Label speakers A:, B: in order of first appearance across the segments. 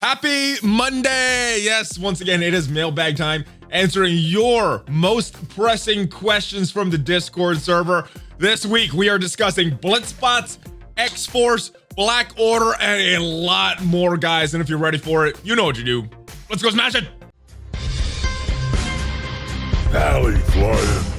A: Happy Monday! Yes, once again, it is mailbag time, answering your most pressing questions from the Discord server. This week, we are discussing Blitz Bots, X-Force, Black Order, and a lot more, guys. And if you're ready for it, you know what you do. Let's go smash it!
B: ValleyFlyin.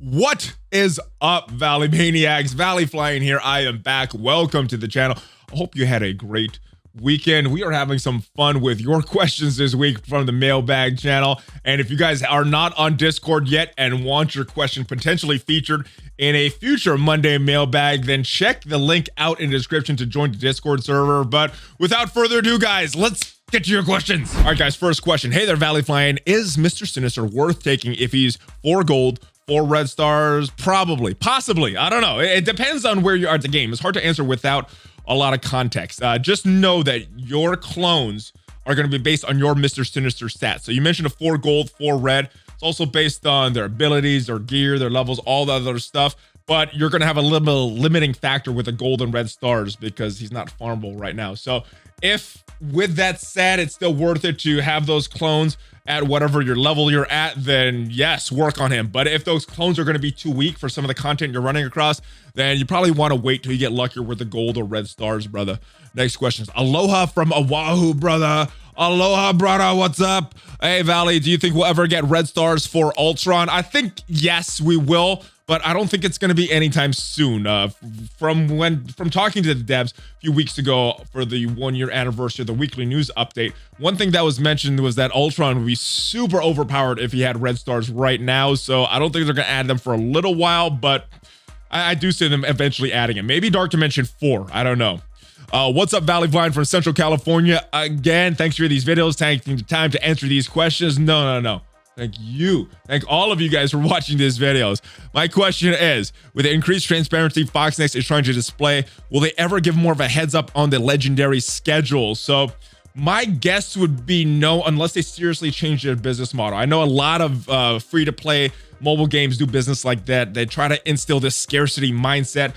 A: What is up, Valley Maniacs? ValleyFlyin here. I am back. Welcome to the channel. I hope you had a great weekend. We are having some fun with your questions this week from the mailbag channel. And if you guys are not on Discord yet and want your question potentially featured in a future Monday mailbag, then check the link out in the description to join the Discord server. But without further ado, guys, let's get to your questions. All right, guys, first question. Hey there, ValleyFlyin. Is Mr. Sinister worth taking if he's 4 gold, 4 red stars? Probably, possibly. I don't know. It depends on where you are at the game. It's hard to answer without a lot of context. Just know that your clones are going to be based on your Mr. Sinister stats. So you mentioned a 4 gold, 4 red. It's also based on their abilities, their gear, their levels, all the other stuff. But you're going to have a little limiting factor with the gold and red stars because he's not farmable right now. So if with that said, it's still worth it to have those clones at whatever your level you're at, then yes, work on him. But if those clones are going to be too weak for some of the content you're running across, then you probably want to wait till you get luckier with the gold or red stars, brother. Next question is Aloha from Oahu, brother. Aloha, brother, what's up? Hey, Valley, do you think we'll ever get red stars for Ultron? I think, yes, we will, but I don't think it's going to be anytime soon. From talking to the devs a few weeks ago for the 1-year anniversary of the weekly news update, one thing that was mentioned was that Ultron would be super overpowered if he had red stars right now. So I don't think they're going to add them for a little while, but I do see them eventually adding it. Maybe Dark Dimension 4. I don't know. What's up, ValleyFlyin from Central California? Again, thanks for these videos, taking the time to answer these questions. No. Thank you. Thank all of you guys for watching these videos. My question is, with the increased transparency Foxnext is trying to display, will they ever give more of a heads up on the legendary schedule? So my guess would be no, unless they seriously change their business model. I know a lot of free-to-play mobile games do business like that. They try to instill this scarcity mindset.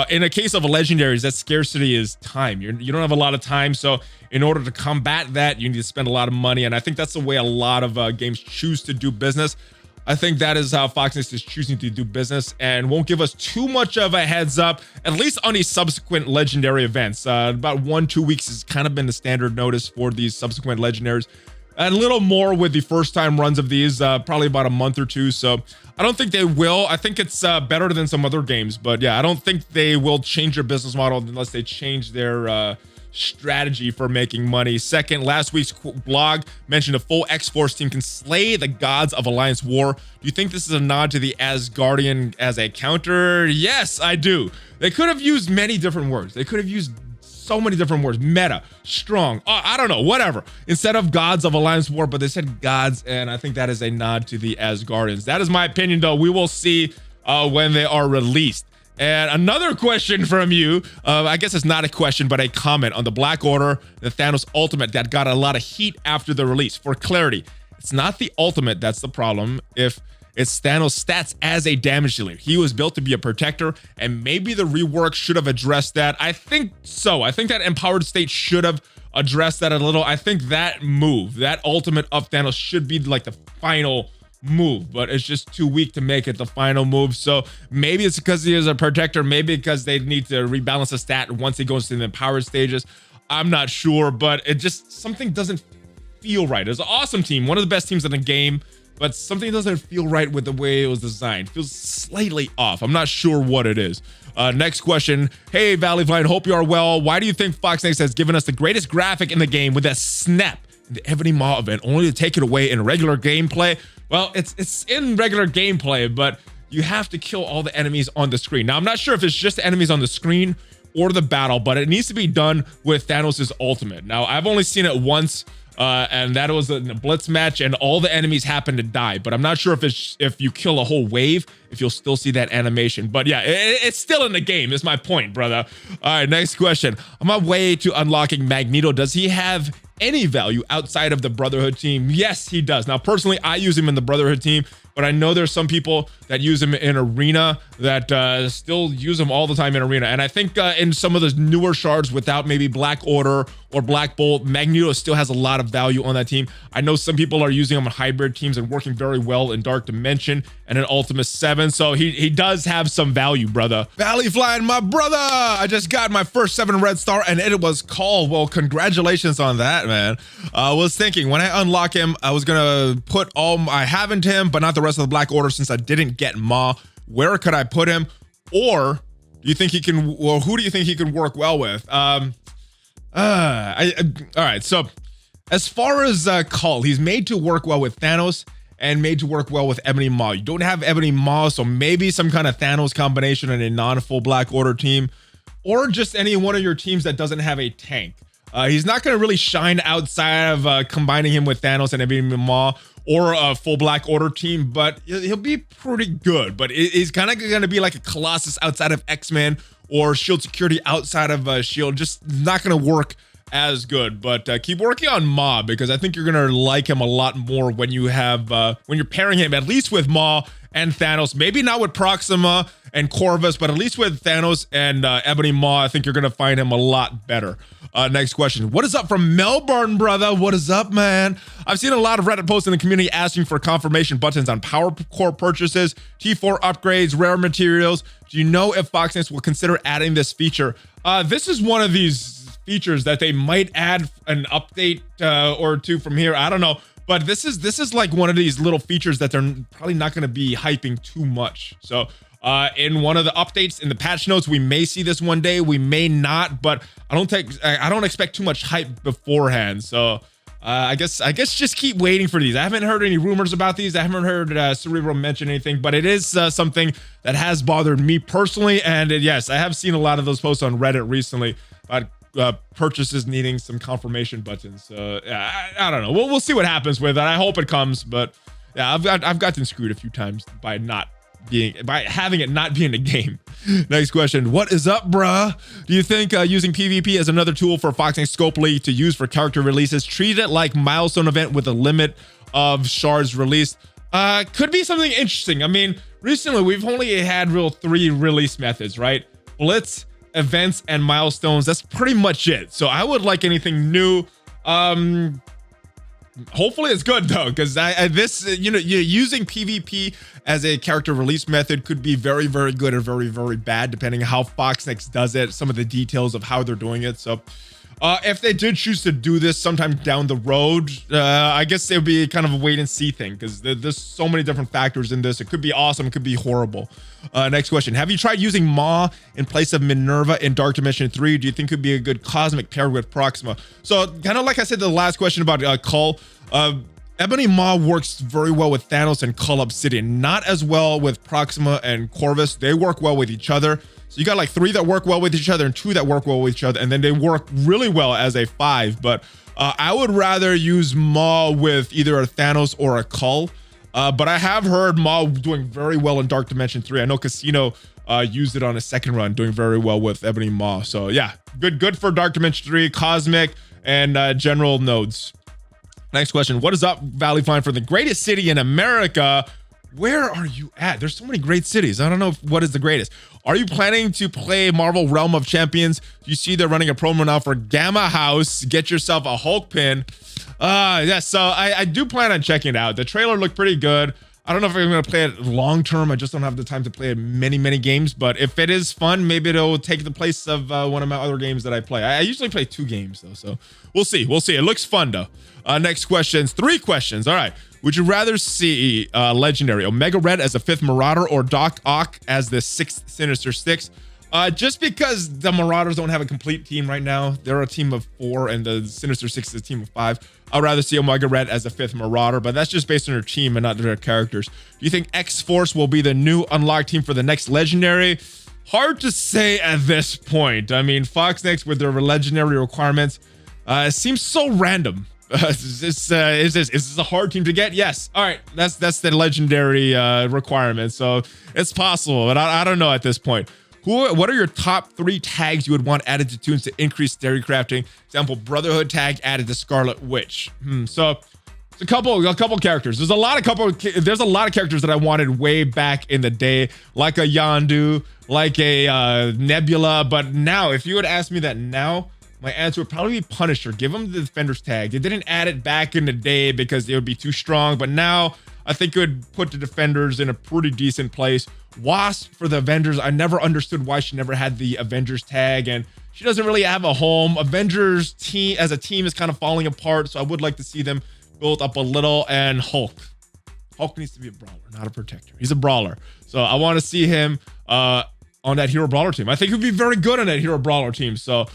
A: In a case of a legendaries, that scarcity is time. You don't have a lot of time, so in order to combat that, you need to spend a lot of money, and I think that's the way a lot of games choose to do business. I think that is how Foxnext is choosing to do business and won't give us too much of a heads up, at least on these subsequent legendary events. About 1-2 weeks has kind of been the standard notice for these subsequent legendaries. A little more with the first time runs of these, probably about a month or two. So I don't think they will. I think it's better than some other games, but yeah, I don't think they will change their business model unless they change their strategy for making money. Second, last week's blog mentioned a full X-Force team can slay the gods of Alliance War. Do you think this is a nod to the Asgardian as a counter? Yes, I do. They could have used many different words. They could have used so many different words. Meta, strong, I don't know, whatever. Instead of gods of Alliance War, but they said gods, and I think that is a nod to the Asgardians. That is my opinion, though. We will see when they are released. And another question from you, I guess it's not a question, but a comment on the Black Order, the Thanos Ultimate that got a lot of heat after the release. For clarity, it's not the Ultimate that's the problem. If it's Thanos' stats as a damage dealer. He was built to be a protector, and maybe the rework should have addressed that. I think so. I think that Empowered State should have addressed that a little. I think that move, that Ultimate of Thanos should be like the final move, but it's just too weak to make it the final move. So maybe it's because he is a protector, maybe because they need to rebalance the stat once he goes to the Empowered stages. I'm not sure, but it just, something doesn't feel right. It's an awesome team, one of the best teams in the game, but something doesn't feel right with the way it was designed. It feels slightly off. I'm not sure what it is. Next question. Hey, ValleyFlyin, hope you are well. Why do you think Foxnext has given us the greatest graphic in the game with that snap in the Ebony Maw event, only to take it away in regular gameplay? Well, it's in regular gameplay, but you have to kill all the enemies on the screen. Now, I'm not sure if it's just the enemies on the screen or the battle, but it needs to be done with Thanos' ultimate. Now, I've only seen it once, and that was in a Blitz match, and all the enemies happen to die. But I'm not sure if you kill a whole wave, if you'll still see that animation. But yeah, it's still in the game, is my point, brother. All right, next question. On my way to unlocking Magneto, does he have any value outside of the Brotherhood team? Yes, he does. Now, personally, I use him in the Brotherhood team, but I know there's some people that use him in Arena that still use him all the time in Arena. And I think in some of the newer shards without maybe Black Order or Black Bolt, Magneto still has a lot of value on that team. I know some people are using him in hybrid teams and working very well in Dark Dimension and in Ultimate 7. So he does have some value, brother. ValleyFlyin, my brother. I just got my first 7 red star and it was called. Well, congratulations on that, man. I was thinking when I unlock him, I was going to put all I have into him, but not the rest of the Black Order since I didn't get Ma. Where could I put him? Or do you think he can, well, who do you think he can work well with? All right, so as far as Cull, he's made to work well with Thanos and made to work well with Ebony Maw. You don't have Ebony Maw, so maybe some kind of Thanos combination in a non-full Black Order team, or just any one of your teams that doesn't have a tank. He's not going to really shine outside of combining him with Thanos and Ebony Maw or a full Black Order team, but he'll be pretty good. But he's kind of going to be like a Colossus outside of X-Men or Shield Security outside of Shield. Just not going to work as good. But keep working on Ma, because I think you're going to like him a lot more when you have when you're pairing him at least with Ma and Thanos. Maybe not with Proxima and Corvus, but at least with Thanos and Ebony Maw, I think you're going to find him a lot better. Next question. What is up from Melbourne, brother? What is up, man? I've seen a lot of Reddit posts in the community asking for confirmation buttons on power core purchases, T4 upgrades, rare materials. Do you know if Foxnest will consider adding this feature? This is one of these features that they might add an update or two from here. I don't know. But this is like one of these little features that they're probably not going to be hyping too much. So in one of the updates in the patch notes, we may see this one day, we may not, but I don't expect too much hype beforehand. So I guess just keep waiting for these. I haven't heard any rumors about these. I haven't heard Cerebro mention anything, but it is something that has bothered me personally. And yes, I have seen a lot of those posts on Reddit recently about purchases needing some confirmation buttons. Yeah, I don't know. We'll see what happens with it. I hope it comes, but yeah, I've gotten screwed a few times by having it not be in the game. Next question. What is up, bruh? Do you think using PvP as another tool for Foxing Scope League to use for character releases, treat it like milestone event with a limit of shards released? Could be something interesting. I mean, recently we've only had 3 release methods, right? Blitz, events, and milestones. That's pretty much it. So I would like anything new. Hopefully it's good though, because you're using PvP as a character release method could be very, very good or very, very bad depending on how Foxnext does it, some of the details of how they're doing it. So if they did choose to do this sometime down the road, I guess it would be kind of a wait and see thing, because there's so many different factors in this. It could be awesome, it could be horrible. Next question. Have you tried using Ma in place of Minerva in Dark Dimension 3? Do you think it could be a good cosmic pair with Proxima? So kind of like I said, the last question about Cull, Ebony Maw works very well with Thanos and Cull Obsidian, not as well with Proxima and Corvus. They work well with each other. So you got like 3 that work well with each other and 2 that work well with each other, and then they work really well as a 5. But I would rather use Ma with either a Thanos or a Cull. But I have heard Ma doing very well in Dark Dimension 3. I know Casino used it on a second run, doing very well with Ebony Maw. So yeah, good for Dark Dimension 3, Cosmic, and general nodes. Next question. What is up, ValleyFlyin, for the greatest city in America? Where are you at? There's so many great cities. I don't know what is the greatest. Are you planning to play Marvel Realm of Champions? Do you see they're running a promo now for Gamma House? Get yourself a Hulk pin. Yes, so I do plan on checking it out. The trailer looked pretty good. I don't know if I'm going to play it long term. I just don't have the time to play many games. But if it is fun, maybe it'll take the place of one of my other games that I play. I usually play 2 games, though. So we'll see. It looks fun, though. Next questions. 3 questions. All right. Would you rather see Legendary Omega Red as a 5th Marauder or Doc Ock as the 6th Sinister Six? Just because the Marauders don't have a complete team right now. They're a team of 4 and the Sinister Six is a team of 5. I'd rather see Omega Red as a 5th Marauder, but that's just based on their team and not their characters. Do you think X-Force will be the new unlocked team for the next Legendary? Hard to say at this point. I mean, Foxnext with their Legendary requirements seems so random. Is this a hard team to get? Yes. All right. That's the Legendary requirement. So it's possible, but I don't know at this point. What are your top 3 tags you would want added to tunes to increase theory crafting? Example, Brotherhood tag added to Scarlet Witch. So A couple characters. There's a lot of characters that I wanted way back in the day, like a Yondu, like a Nebula. But now, if you would ask me that now, my answer would probably be Punisher. Give him the Defender's tag. They didn't add it back in the day because it would be too strong, but now I think it would put the Defenders in a pretty decent place. Wasp for the Avengers. I never understood why she never had the Avengers tag, and she doesn't really have a home. Avengers team as a team is kind of falling apart, so I would like to see them built up a little. And Hulk needs to be a brawler, not a protector. He's a brawler, so I want to see him on that hero brawler team. I think he'd be very good on that hero brawler team, so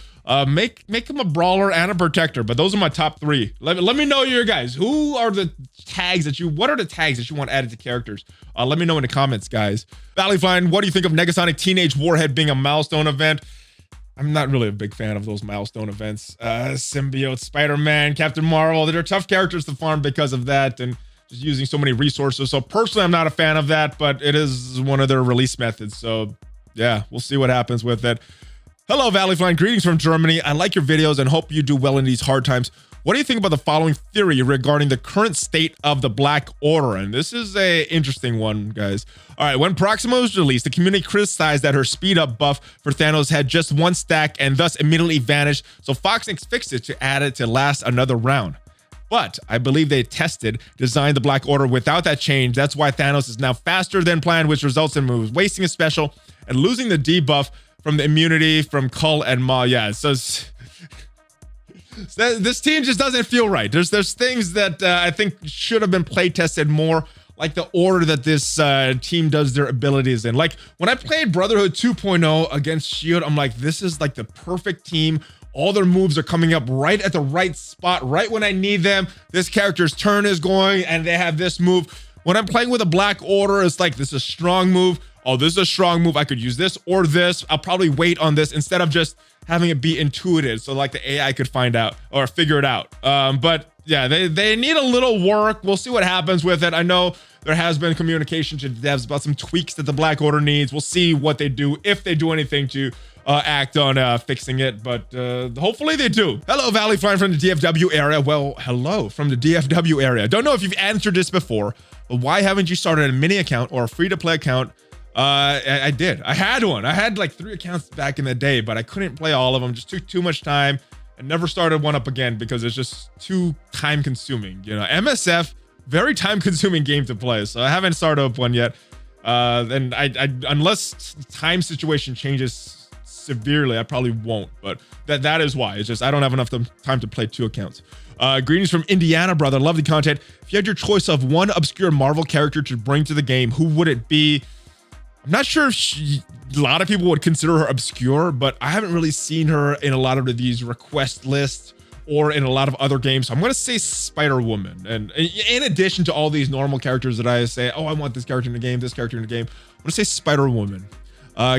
A: make him a brawler and a protector. But those are my top 3. Let me know your guys. Who are the tags that what are the tags that you want added to characters? Let me know in the comments, guys. ValleyFlyin, what do you think of Negasonic Teenage Warhead being a milestone event? I'm not really a big fan of those milestone events. Symbiote, Spider-Man, Captain Marvel, they're tough characters to farm because of that, and just using so many resources. So personally, I'm not a fan of that, but it is one of their release methods. So yeah, we'll see what happens with it. Hello, ValleyFlyin, greetings from Germany. I like your videos and hope you do well in these hard times. What do you think about the following theory regarding the current state of the Black Order? And this is a interesting one, guys. All right, when Proxima was released, the community criticized that her speed up buff for Thanos had just 1 stack and thus immediately vanished. So Fox fixed it to add it to last another round. But I believe they designed the Black Order without that change. That's why Thanos is now faster than planned, which results in moves wasting a special and losing the debuff from the immunity from Cull and Ma. Yeah, so this team just doesn't feel right. There's things that I think should have been play tested more, like the order that this team does their abilities in. Like when I played Brotherhood 2.0 against Shield, I'm like, this is like the perfect team. All their moves are coming up right at the right spot, right when I need them. This character's turn is going and they have this move. When I'm playing with a Black Order, it's like, this is a strong move. Oh, this is a strong move. I could use this or this. I'll probably wait on this instead of just having it be intuitive. So like the AI could find out or figure it out. But yeah, they need a little work. We'll see what happens with it. I know there has been communication to devs about some tweaks that the Black Order needs. We'll see what they do, if they do anything to act on fixing it, but hopefully they do. Hello, ValleyFlyin from the DFW area. Well, hello from the DFW area. Don't know if you've answered this before, but why haven't you started a mini account or a free-to-play account? I did. I had one. I had like 3 accounts back in the day, but I couldn't play all of them. Just took too much time. I never started one up again because it's just too time consuming. You know, MSF, very time consuming game to play. So I haven't started up one yet. And I unless time situation changes severely, I probably won't, but that is why. It's just I don't have enough time to play 2 accounts. Greetings from Indiana, brother. Love the content. If you had your choice of one obscure Marvel character to bring to the game, who would it be? I'm not sure if a lot of people would consider her obscure, but I haven't really seen her in a lot of these request lists or in a lot of other games. So I'm going to say Spider-Woman. And in addition to all these normal characters that I say, oh, I want this character in the game, this character in the game, I'm going to say Spider-Woman.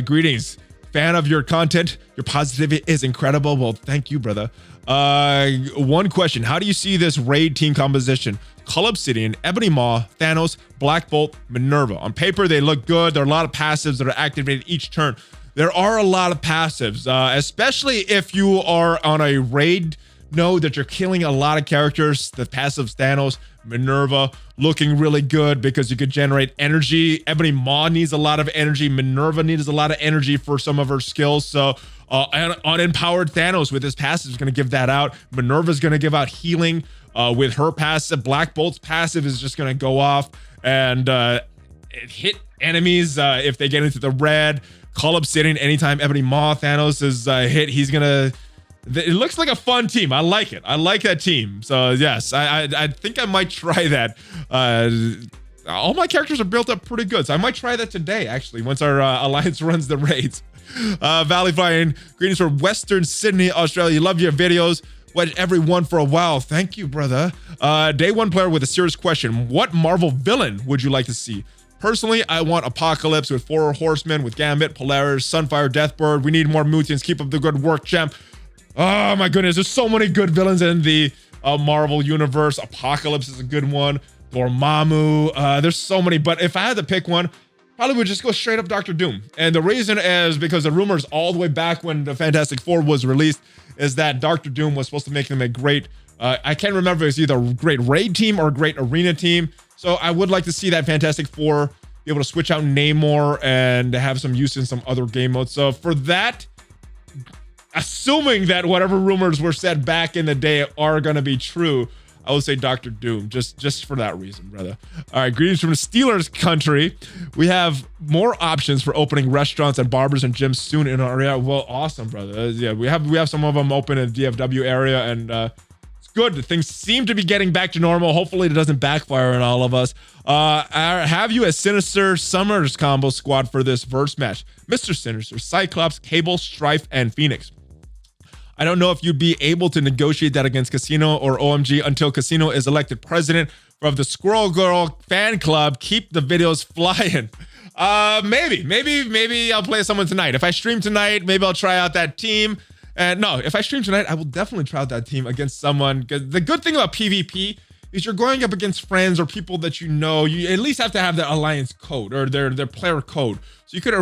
A: Greetings. Fan of your content. Your positivity is incredible. Well, thank you, brother. One question. How do you see this raid team composition? Cull Obsidian, Ebony Maw, Thanos, Black Bolt, Minerva. On paper, they look good. There are a lot of passives that are activated each turn. There are a lot of passives, especially if you are on a raid node that you're killing a lot of characters. The passives, Thanos, Minerva, looking really good because you could generate energy. Ebony Maw needs a lot of energy. Minerva needs a lot of energy for some of her skills. So unempowered Thanos with his passive is going to give that out. Minerva is going to give out healing with her passive. Black Bolt's passive is just going to go off and hit enemies if they get into the red. Cull Obsidian, anytime Ebony Maw Thanos is hit, he's going to... It looks like a fun team. I like it. I like that team. So yes, I think I might try that. All my characters are built up pretty good. So I might try that today, actually, once our alliance runs the raids. ValleyFlyin, greetings from Western Sydney, Australia. Love your videos. Watch everyone for a while. Thank you, brother. Day one player with a serious question. What Marvel villain would you like to see? Personally, I want Apocalypse with 4 Horsemen, with Gambit, Polaris, Sunfire, Deathbird. We need more mutants. Keep up the good work, champ. Oh my goodness, there's so many good villains in the Marvel universe. Apocalypse is a good one. Dormammu. There's so many, but if I had to pick one, probably would just go straight up Doctor Doom. And the reason is because the rumors all the way back when the Fantastic Four was released is that Doctor Doom was supposed to make them a great, I can't remember if it's either a great raid team or a great arena team. So I would like to see that Fantastic Four be able to switch out Namor and have some use in some other game modes. So for that, assuming that whatever rumors were said back in the day are going to be true, I would say Doctor Doom, just for that reason, brother. All right, greetings from the Steelers country. We have more options for opening restaurants and barbers and gyms soon in our area. Well, awesome, brother. Yeah, we have some of them open in the DFW area, and it's good. Things seem to be getting back to normal. Hopefully, it doesn't backfire on all of us. Have you a Sinister Summers combo squad for this verse match? Mr. Sinister, Cyclops, Cable, Strife, and Phoenix. I don't know if you'd be able to negotiate that against Casino or OMG until Casino is elected president of the Squirrel Girl fan club. Keep the videos flying. Maybe I'll play someone tonight. If I stream tonight, maybe I'll try out that team. And no, if I stream tonight, I will definitely try out that team against someone. Because the good thing about PvP is you're going up against friends or people that you know. You at least have to have their alliance code or their player code. So you could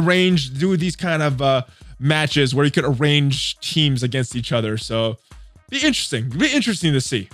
A: do these kind of matches where you could arrange teams against each other. So be interesting to see.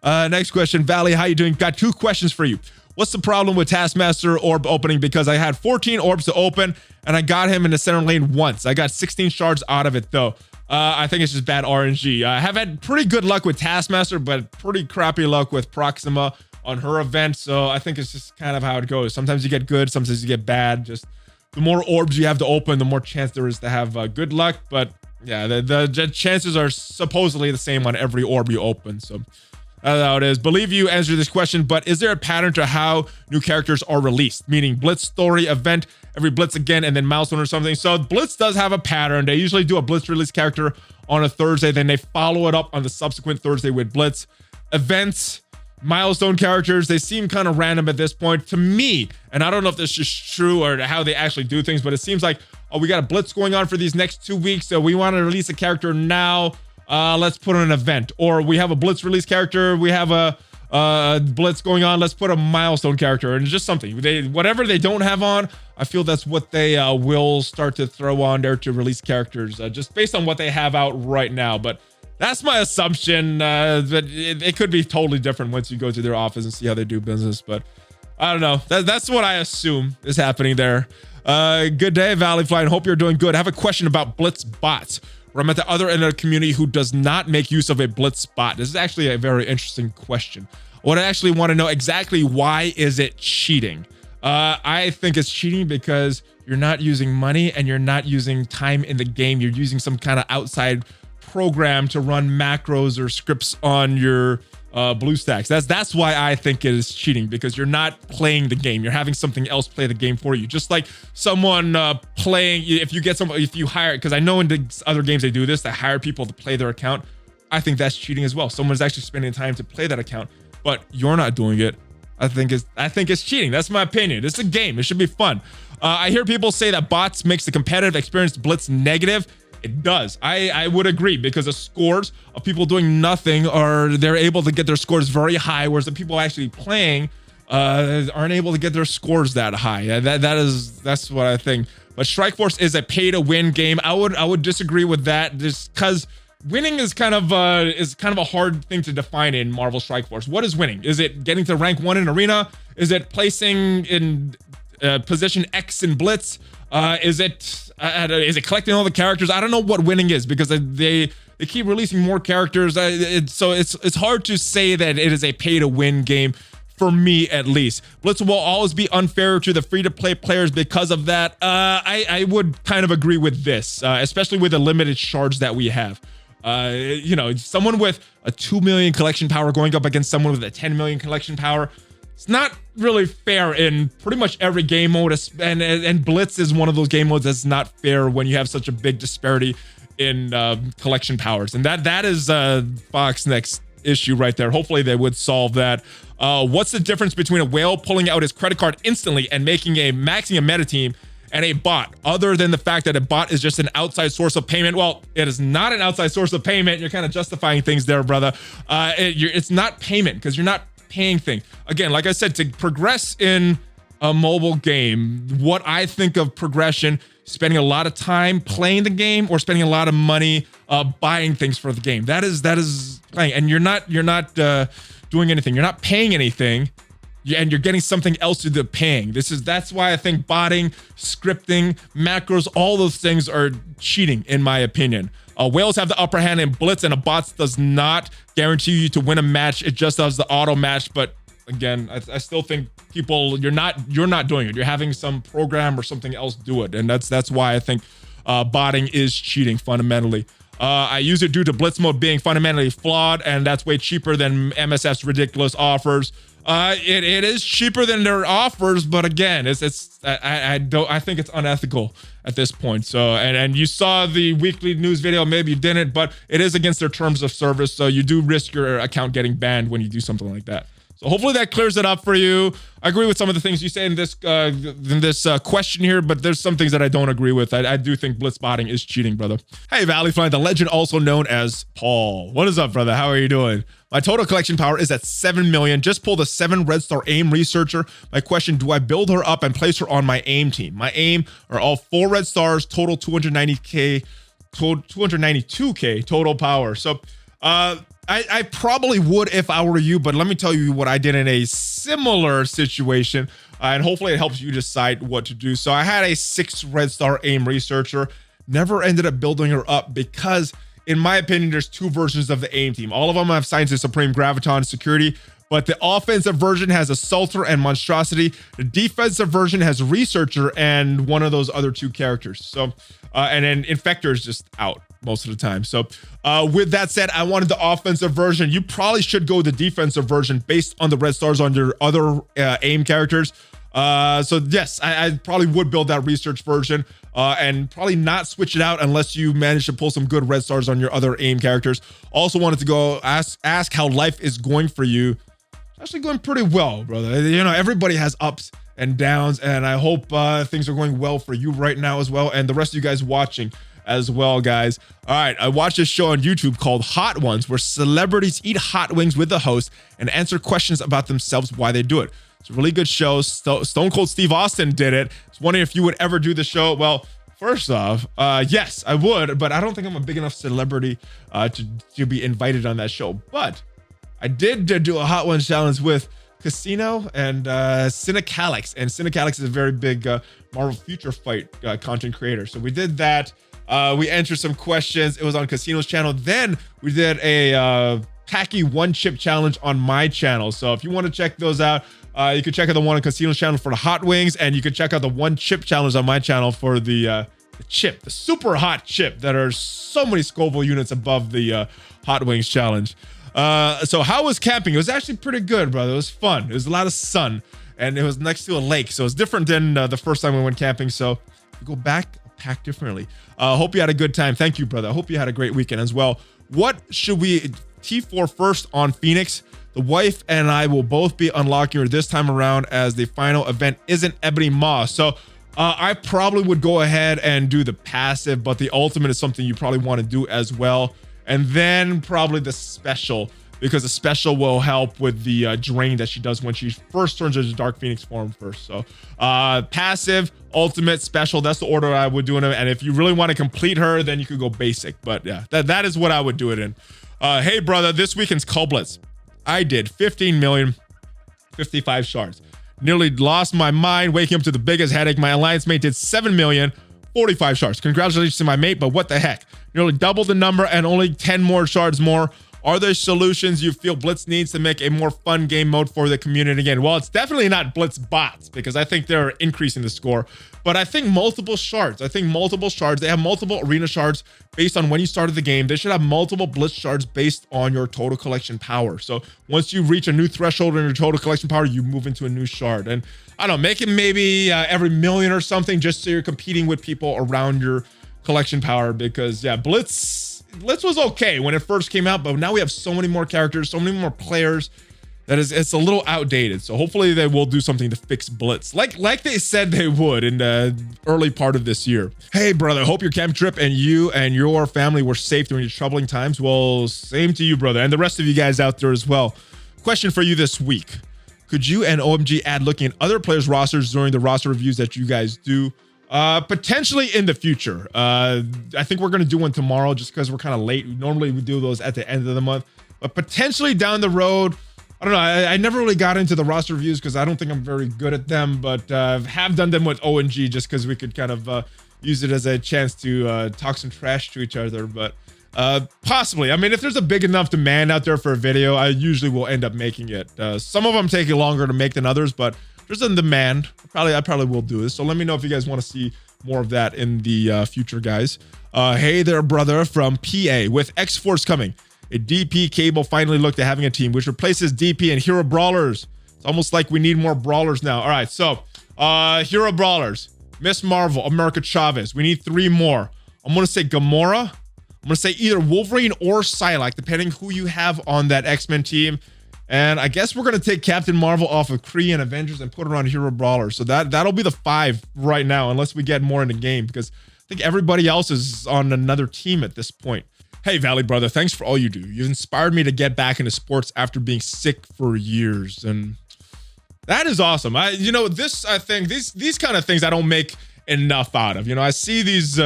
A: Next question, Valley, how you doing? Got 2 questions for you. What's the problem with Taskmaster orb opening? Because I had 14 orbs to open and I got him in the center lane once. I got 16 shards out of it though. I think it's just bad RNG. I have had pretty good luck with Taskmaster, but pretty crappy luck with Proxima on her event. So I think it's just kind of how it goes. Sometimes you get good, sometimes you get bad. Just the more orbs you have to open, the more chance there is to have good luck. But yeah, the chances are supposedly the same on every orb you open. So that's how it is. Believe you answered this question, but is there a pattern to how new characters are released? Meaning Blitz story event, every Blitz again, and then milestone or something. So Blitz does have a pattern. They usually do a Blitz release character on a Thursday, then they follow it up on the subsequent Thursday with Blitz events. Milestone characters, they seem kind of random at this point to me, and I don't know if this is true or how they actually do things, but it seems like, oh, we got a Blitz going on for these next 2 weeks, so we want to release a character now. Let's put on an event. Or we have a Blitz release character, we have a Blitz going on, let's put a milestone character. And just something, whatever they don't have on, I feel that's what they will start to throw on there to release characters, just based on what they have out right now. But that's my assumption. But it could be totally different once you go to their office and see how they do business. But I don't know. That's what I assume is happening there. Good day, ValleyFlyin. Hope you're doing good. I have a question about Blitz Bots, where I'm at the other end of the community who does not make use of a Blitz bot. This is actually a very interesting question. What I actually want to know exactly, why is it cheating? I think it's cheating because you're not using money and you're not using time in the game. You're using some kind of outside program to run macros or scripts on your BlueStacks. That's why I think it is cheating, because you're not playing the game. You're having something else play the game for you. Just like someone playing, if you hire, because I know in the other games they do this, they hire people to play their account. I think that's cheating as well. Someone's actually spending time to play that account, but you're not doing it. I think it's cheating. That's my opinion. It's a game. It should be fun. I hear people say that bots makes the competitive experience Blitz negative. It does. I would agree, because the scores of people doing nothing they're able to get their scores very high, whereas the people actually playing aren't able to get their scores that high. That's what I think. But Strike Force is a pay to win game. I would disagree with that, just because winning is kind of a hard thing to define in Marvel Strike Force. What is winning? Is it getting to rank 1 in arena? Is it placing in position X in Blitz? Is it collecting all the characters? I don't know what winning is, because they keep releasing more characters. So it's hard to say that it is a pay to win game, for me at least. Blitz will always be unfair to the free-to-play players because of that. I would kind of agree with this, especially with the limited shards that we have. Someone with a 2 million collection power going up against someone with a 10 million collection power, it's not really fair in pretty much every game mode, and Blitz is one of those game modes that's not fair when you have such a big disparity in collection powers. And that is Fox's next issue right there. Hopefully they would solve that. What's the difference between a whale pulling out his credit card instantly and maxing a meta team and a bot, other than the fact that a bot is just an outside source of payment? Well, it is not an outside source of payment. You're kind of justifying things there, brother. It's not payment, because you're not paying thing. Again, like I said, to progress in a mobile game, what I think of progression, spending a lot of time playing the game or spending a lot of money buying things for the game. That is playing, and you're not doing anything. You're not paying anything, and you're getting something else to the paying. That's why I think botting, scripting, macros, all those things are cheating, in my opinion. Whales have the upper hand in Blitz, and a bots does not guarantee you to win a match. It just does the auto match. But again, I still think people, you're not doing it. You're having some program or something else do it, and that's why I think botting is cheating fundamentally. I use it due to Blitz mode being fundamentally flawed, and that's way cheaper than MSF's ridiculous offers. It is cheaper than their offers, but again, I think it's unethical at this point. So, and you saw the weekly news video, maybe you didn't, but it is against their terms of service. So you do risk your account getting banned when you do something like that. So hopefully that clears it up for you. I agree with some of the things you say in this question here, but there's some things that I don't agree with. I do think blitz botting is cheating, brother. Hey, ValleyFlyin, the legend also known as Paul. What is up, brother? How are you doing? My total collection power is at 7 million. Just pulled a 7 red star aim researcher. My question, do I build her up and place her on my aim team? My aim are all 4 red stars, total 292k total power. So, I probably would if I were you, but let me tell you what I did in a similar situation, and hopefully it helps you decide what to do. So I had a 6 red star aim researcher, never ended up building her up because, in my opinion, there's 2 versions of the aim team. All of them have Science Supreme, Graviton, Security, but the offensive version has Assaulter and Monstrosity. The defensive version has Researcher and one of those other 2 characters. So, and then Infector is just out most of the time. So with that said, I wanted the offensive version. You probably should go the defensive version based on the red stars on your other aim characters. So yes, I probably would build that research version and probably not switch it out unless you manage to pull some good red stars on your other aim characters. Also wanted to go ask how life is going for you. It's actually going pretty well, brother. You know, everybody has ups and downs, and I hope things are going well for you right now as well, and the rest of you guys watching as well, guys. All right, I watched this show on YouTube called Hot Ones, where celebrities eat hot wings with the host and answer questions about themselves, why they do it. It's a really good show. Stone Cold Steve Austin did it. I was wondering if you would ever do the show. Well, first off, yes, I would, but I don't think I'm a big enough celebrity to be invited on that show. But I did do a Hot Ones challenge with Casino and Cinecalix, and Cinecalix is a very big Marvel Future Fight content creator. So we did that. We answered some questions. It was on Casino's channel. Then we did a Packy 1-chip challenge on my channel. So if you want to check those out, you can check out the one on Casino's channel for the hot wings, and you can check out the 1-chip challenge on my channel for the chip, the super hot chip that are so many Scoville units above the hot wings challenge. So how was camping? It was actually pretty good, brother. It was fun. It was a lot of sun, and it was next to a lake, so it's different than the first time we went camping. So we go back, pack differently. Hope you had a good time. Thank you, brother. I hope you had a great weekend as well. What should we T4 first on Phoenix? The wife and I will both be unlocking her this time around, as the final event isn't Ebony Maw. So I probably would go ahead and do the passive, but the ultimate is something you probably want to do as well. And then probably the special, because the special will help with the drain that she does when she first turns into Dark Phoenix form first. So passive, ultimate, special, that's the order I would do it in. And if you really want to complete her, then you could go basic. But yeah, that is what I would do it in. Hey, brother, this weekend's Call Blitz. I did 15 million, 55 shards. Nearly lost my mind waking up to the biggest headache. My alliance mate did 7 million, 45 shards. Congratulations to my mate, but what the heck? Nearly double the number and only 10 more shards more. Are there solutions you feel Blitz needs to make a more fun game mode for the community again? Well, it's definitely not Blitz Bots, because I think they're increasing the score, but I think multiple shards. They have multiple arena shards based on when you started the game. They should have multiple Blitz shards based on your total collection power. So once you reach a new threshold in your total collection power, you move into a new shard. And I don't know, make it maybe every million or something, just so you're competing with people around your collection power, because yeah, Blitz was okay when it first came out, but now we have so many more characters, so many more players, that it's a little outdated. So hopefully they will do something to fix Blitz, like they said they would in the early part of this year. Hey, brother, hope your camp trip and you and your family were safe during your troubling times. Well, same to you, brother, and the rest of you guys out there as well. Question for you this week. Could you and OMG add looking at other players' rosters during the roster reviews that you guys do? Potentially in the future. I think we're going to do one tomorrow just because we're kind of late. Normally we do those at the end of the month, but potentially down the road. I don't know. I never really got into the roster reviews because I don't think I'm very good at them, but have done them with ONG just because we could kind of use it as a chance to talk some trash to each other. But possibly. I mean, if there's a big enough demand out there for a video, I usually will end up making it. Some of them take longer to make than others, but if there's a demand, I probably will do this. So let me know if you guys want to see more of that in the future, guys. Hey there, brother, from PA. With X-Force coming, a DP cable finally looked at having a team which replaces DP and Hero Brawlers. It's almost like we need more Brawlers now. All right, so Hero Brawlers, Miss Marvel, America Chavez. We need 3 more. I'm going to say Gamora. I'm going to say either Wolverine or Psylocke, depending who you have on that X-Men team. And I guess we're going to take Captain Marvel off of Kree and Avengers and put her on Hero Brawlers. So that'll be the 5 right now, unless we get more in the game, because I think everybody else is on another team at this point. Hey, Valley brother, thanks for all you do. You've inspired me to get back into sports after being sick for years. And that is awesome. I think these kind of things I don't make enough out of. I see these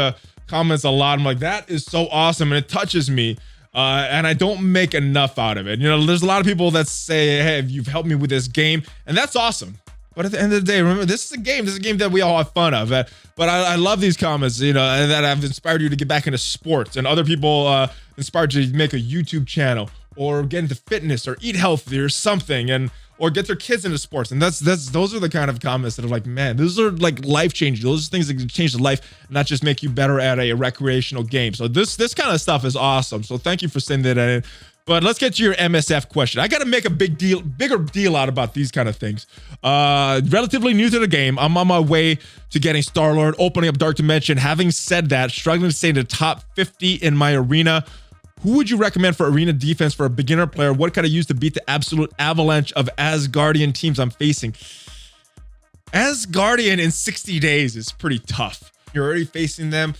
A: comments a lot. I'm like, that is so awesome. And it touches me. And I don't make enough out of it. There's a lot of people that say, hey, you've helped me with this game. And that's awesome. But at the end of the day, remember, this is a game. This is a game that we all have fun of. But I love these comments, and that have inspired you to get back into sports, and other people inspired you to make a YouTube channel or get into fitness or eat healthy or something, or get their kids into sports. And those are the kind of comments that are like, man, those are like life changing. Those are things that can change the life, and not just make you better at a recreational game. So this kind of stuff is awesome. So thank you for sending that in. But let's get to your MSF question. I got to make a bigger deal out about these kind of things. Relatively new to the game. I'm on my way to getting Star-Lord, opening up Dark Dimension. Having said that, struggling to stay in the top 50 in my arena. Who would you recommend for arena defense for a beginner player? What can I use to beat the absolute avalanche of Asgardian teams I'm facing? Asgardian in 60 days is pretty tough. You're already facing them.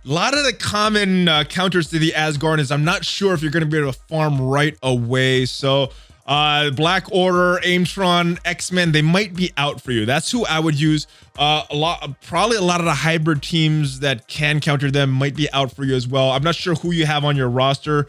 A: A lot of the common counters to the Asgardians, I'm not sure if you're going to be able to farm right away. So Black Order, Aimtron, X-Men, they might be out for you. That's who I would use. Probably a lot of the hybrid teams that can counter them might be out for you as well. I'm not sure who you have on your roster.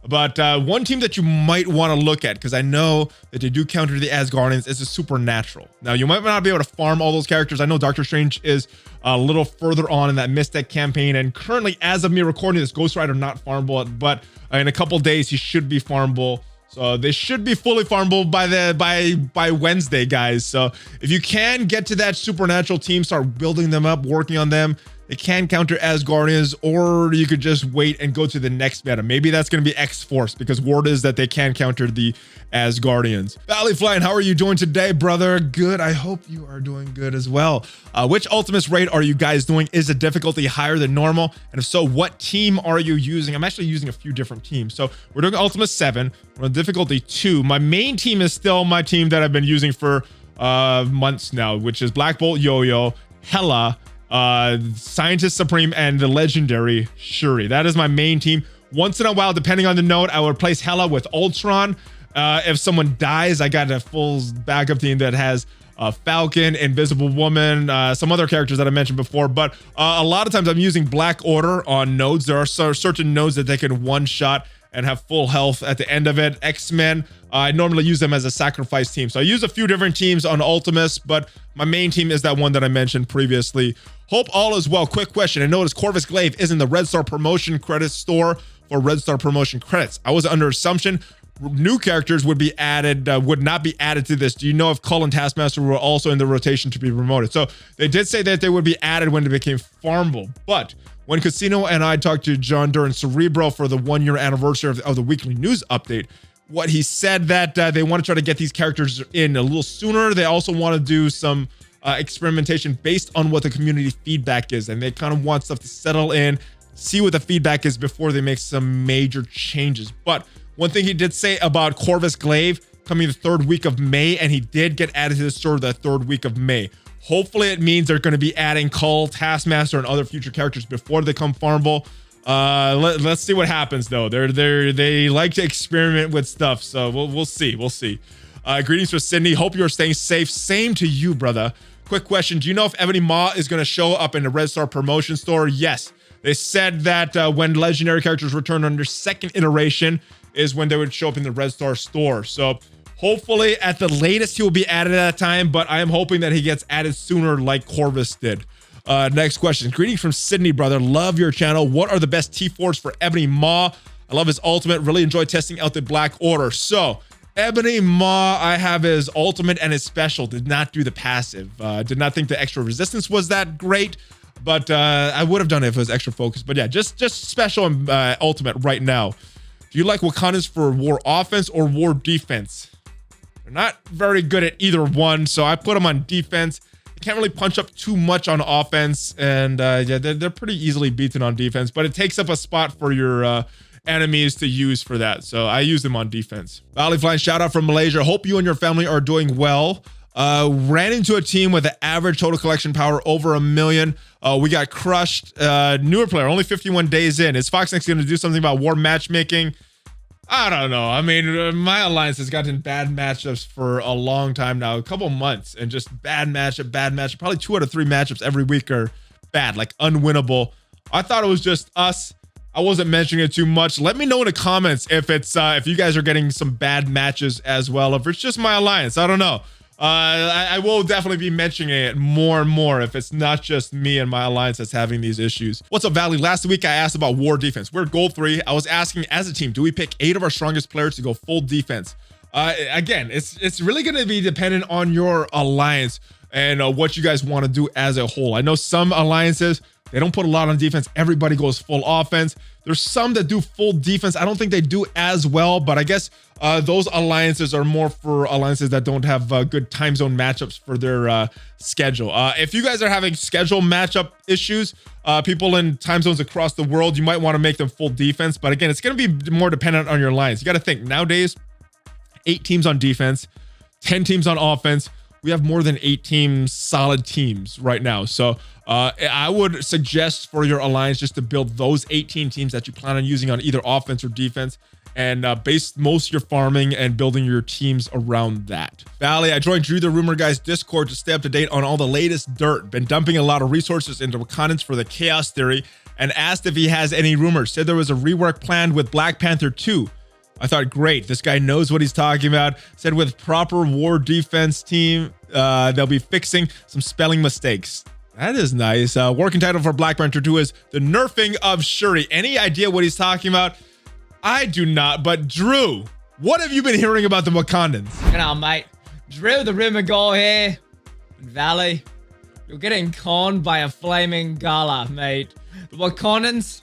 A: But one team that you might want to look at, because I know that they do counter the Asgardians, is a Supernatural. Now, you might not be able to farm all those characters. I know Doctor Strange is a little further on in that Mystic campaign, and currently, as of me recording this, Ghost Rider not farmable, but in a couple days, he should be farmable. So they should be fully farmable by Wednesday, guys. So if you can get to that Supernatural team, start building them up, working on them. They can counter Asgardians, or you could just wait and go to the next meta. Maybe that's going to be X-Force, because word is that they can counter the Asgardians. ValleyFlyin, how are you doing today, brother? Good. I hope you are doing good as well. Which Ultimates raid are you guys doing? Is the difficulty higher than normal? And if so, what team are you using? I'm actually using a few different teams. So we're doing Ultimate 7. We're on difficulty 2. My main team is still my team that I've been using for months now, which is Black Bolt Yo-Yo, Hela, Scientist Supreme, and the legendary Shuri. That is my main team. Once in a while, depending on the node, I would place Hela with Ultron. If someone dies, I got a full backup team that has Falcon, Invisible Woman, some other characters that I mentioned before. But a lot of times I'm using Black Order on nodes. There are certain nodes that they can one-shot and have full health at the end of it. X-Men, I normally use them as a sacrifice team. So I use a few different teams on Ultimus, but my main team is that one that I mentioned previously. Hope all is well. Quick question. I noticed Corvus Glaive is in the Red Star promotion credit store for Red Star promotion credits. I was under assumption new characters would be added, would not be added to this. Do you know if Cull and Taskmaster were also in the rotation to be promoted? So they did say that they would be added when they became farmable, but when Casino and I talked to John during Cerebro for the 1-year anniversary of the weekly news update, what he said that they want to try to get these characters in a little sooner. They also want to do some experimentation based on what the community feedback is, and they kind of want stuff to settle in, see what the feedback is before they make some major changes. But one thing he did say about Corvus Glaive coming the 3rd week of May, and he did get added to the store the 3rd week of May. Hopefully it means they're going to be adding Cull, Taskmaster, and other future characters before they come farmable. Let's see what happens though. They like to experiment with stuff, so we'll see. Greetings from Sydney. Hope you're staying safe. Same to you, brother. Quick question. Do you know if Ebony Maw is going to show up in the Red Star promotion store? Yes. They said that when legendary characters return on their second iteration is when they would show up in the Red Star store. So hopefully at the latest he will be added at that time, but I am hoping that he gets added sooner like Corvus did. Next question. Greetings from Sydney, brother. Love your channel. What are the best T4s for Ebony Maw? I love his ultimate. Really enjoy testing out the Black Order. So Ebony Maw, I have his ultimate and his special. Did not do the passive. Did not think the extra resistance was that great, but I would have done it if it was extra focus. But yeah, just special and ultimate right now. Do you like Wakandans for war offense or war defense? They're not very good at either one, so I put them on defense. They can't really punch up too much on offense, and yeah, they're pretty easily beaten on defense, but it takes up a spot for your enemies to use for that, so I use them on defense. ValleyFlyin, shout out from Malaysia. Hope you and your family are doing well. Ran into a team with an average total collection power over 1 million. We got crushed. Newer player, only 51 days in. Is FoxNext going to do something about war matchmaking? I don't know. I mean, my alliance has gotten bad matchups for a long time now, a couple months, and just bad matchup. Probably 2 out of 3 matchups every week are bad, like unwinnable. I thought it was just us. I wasn't mentioning it too much. Let me know in the comments if it's if you guys are getting some bad matches as well. If it's just my alliance, I don't know. I will definitely be mentioning it more and more if it's not just me and my alliance that's having these issues. What's up, Valley? Last week I asked about war defense. We're gold 3. I was asking as a team, do we pick 8 of our strongest players to go full defense? Again, it's really going to be dependent on your alliance and what you guys want to do as a whole. I know some alliances, they don't put a lot on defense. Everybody goes full offense. There's some that do full defense. I don't think they do as well, but I guess those alliances are more for alliances that don't have good time zone matchups for their schedule. If you guys are having schedule matchup issues, people in time zones across the world, you might want to make them full defense. But again, it's going to be more dependent on your alliance. You got to think nowadays, 8 teams on defense, 10 teams on offense. We have more than 8 teams, solid teams right now. So I would suggest for your alliance just to build those 18 teams that you plan on using on either offense or defense, and base most of your farming and building your teams around that. Valley, I joined Drew the Rumor Guys Discord to stay up to date on all the latest dirt. Been dumping a lot of resources into Wakandans for the Chaos Theory, and asked if he has any rumors. Said there was a rework planned with Black Panther 2. I thought, great, this guy knows what he's talking about. Said with proper war defense team, they'll be fixing some spelling mistakes. That is nice. Working title for Black Panther 2 is The Nerfing of Shuri. Any idea what he's talking about? I do not, but Drew, what have you been hearing about the Wakandans?
B: You know, mate, Drew the Rumor Guy here. Valley, you're getting conned by a flaming gala, mate. The Wakandans,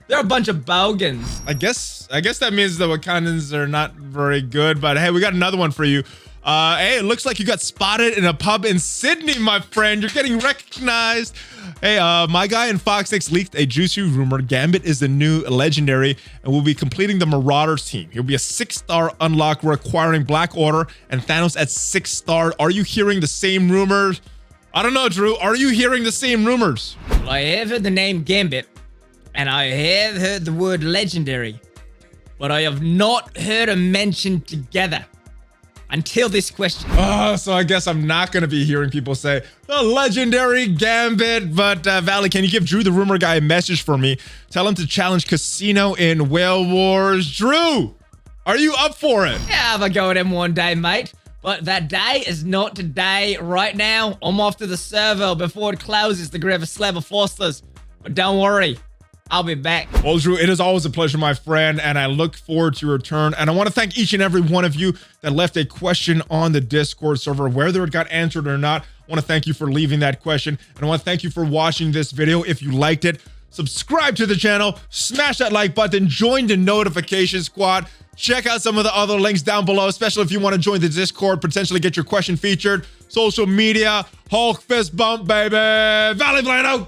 B: they're a bunch of bogans.
A: I guess that means the Wakandans are not very good, but hey, we got another one for you. Hey, it looks like you got spotted in a pub in Sydney, my friend. You're getting recognized. Hey, my guy in FoxNext leaked a juicy rumor. Gambit is the new legendary and will be completing the Marauders team. He'll be a 6-star unlock. We're acquiring Black Order and Thanos at 6-star. Are you hearing the same rumors? I don't know, Drew. Are you hearing the same rumors?
B: Well, I have heard the name Gambit, and I have heard the word legendary, but I have not heard them mentioned together until this question.
A: So I guess I'm not going to be hearing people say the legendary Gambit, but Valley, can you give Drew the Rumor Guy a message for me? Tell him to challenge Casino in Whale Wars. Drew, are you up for it?
B: Yeah, have a go at him one day, mate. But that day is not today. Right now, I'm off to the server before it closes to grab a slab of Fosters. But don't worry, I'll be back.
A: Well, Drew, it is always a pleasure, my friend, and I look forward to your return. And I want to thank each and every one of you that left a question on the Discord server, whether it got answered or not. I want to thank you for leaving that question, and I want to thank you for watching this video. If you liked it, subscribe to the channel, smash that like button, join the notification squad. Check out some of the other links down below, especially if you want to join the Discord, potentially get your question featured. Social media, Hulk fist bump, baby. ValleyFlyin out.